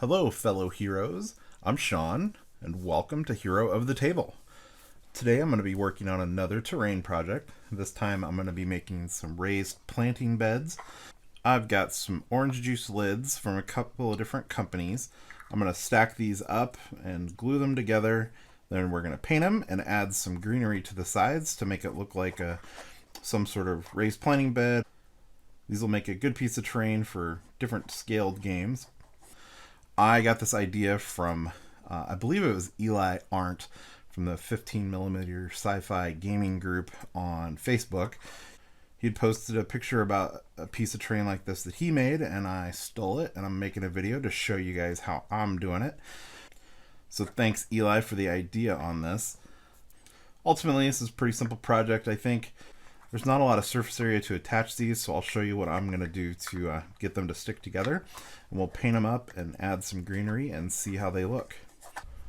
Hello, fellow heroes. I'm Sean, and welcome to Hero of the Table. Today I'm going to be working on another terrain project. This time I'm going to be making some raised planting beds. I've got some orange juice lids from a couple of different companies. I'm going to stack these up and glue them together. Then we're going to paint them and add some greenery to the sides to make it look like some sort of raised planting bed. These will make a good piece of terrain for different scaled games. I got this idea from, I believe it was Eli Arndt from the 15mm sci-fi gaming group on Facebook. He'd posted a picture about a piece of terrain like this that he made, and I stole it, and I'm making a video to show you guys how I'm doing it. So thanks, Eli, for the idea on this. Ultimately, this is a pretty simple project, I think. There's not a lot of surface area to attach these, so I'll show you what I'm going to do to get them to stick together. And we'll paint them up and add some greenery and see how they look.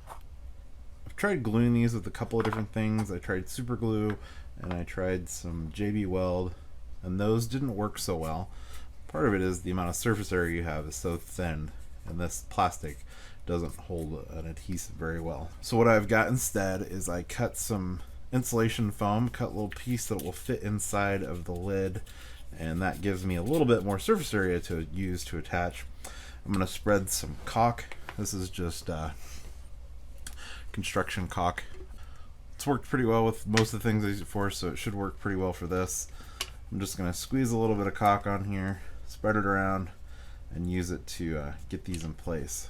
I've tried gluing these with a couple of different things. I tried super glue and I tried some JB Weld, and those didn't work so well. Part of it is the amount of surface area you have is so thin, and this plastic doesn't hold an adhesive very well. So what I've got instead is I cut some insulation foam, cut a little piece that will fit inside of the lid, and that gives me a little bit more surface area to use to attach. I'm going to spread some caulk. This is just construction caulk. It's worked pretty well with most of the things I use it for, so it should work pretty well for this. I'm just going to squeeze a little bit of caulk on here, spread it around, and use it to get these in place.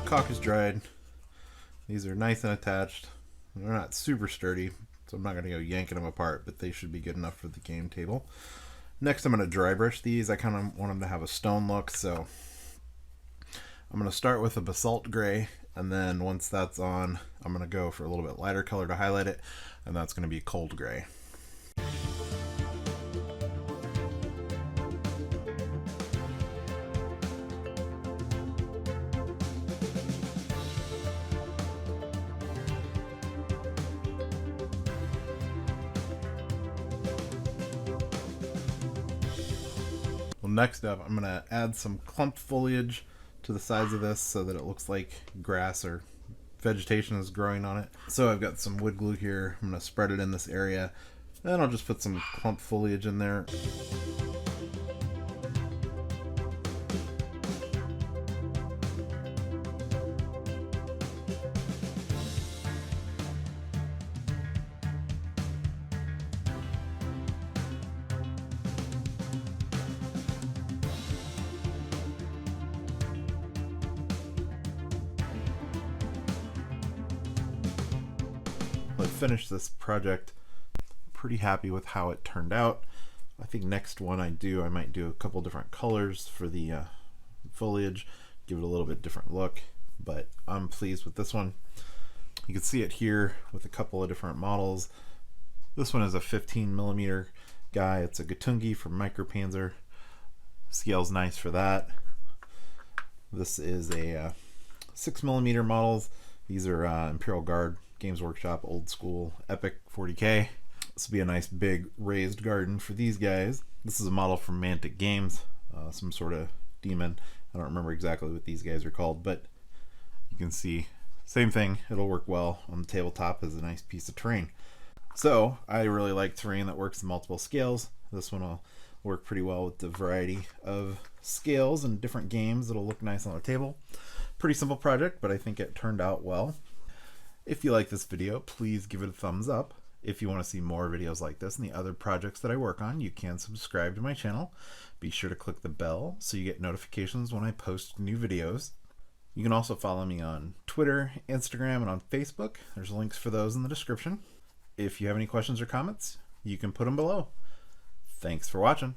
Caulk is dried. These are nice and attached. They're not super sturdy, so I'm not going to go yanking them apart, but they should be good enough for the game table. Next, I'm going to dry brush these. I kind of want them to have a stone look, so I'm going to start with a Basalt Grey, and then once that's on, I'm going to go for a little bit lighter color to highlight it, and that's going to be cold gray. Next up, I'm going to add some clump foliage to the sides of this so that it looks like grass or vegetation is growing on it. So I've got some wood glue here. I'm going to spread it in this area. Then I'll just put some clump foliage in there. I finished this project. Pretty happy with how it turned out. I think next one I might do a couple different colors for the foliage, give it a little bit different look, but I'm pleased with this one. You can see it here with a couple of different models. This one is a 15mm guy. It's a Gatungi from Micropanzer. Scale's nice for that. This is a 6mm models. These are Imperial Guard, Games Workshop, old school, epic 40K. This will be a nice big raised garden for these guys. This is a model from Mantic Games, some sort of demon. I don't remember exactly what these guys are called, but you can see, same thing. It'll work well on the tabletop as a nice piece of terrain. So I really like terrain that works in multiple scales. This one will work pretty well with the variety of scales and different games. It'll look nice on the table. Pretty simple project, but I think it turned out well. If you like this video, please give it a thumbs up. If you want to see more videos like this and the other projects that I work on, you can subscribe to my channel. Be sure to click the bell so you get notifications when I post new videos. You can also follow me on Twitter, Instagram, and on Facebook. There's links for those in the description. If you have any questions or comments, you can put them below. Thanks for watching.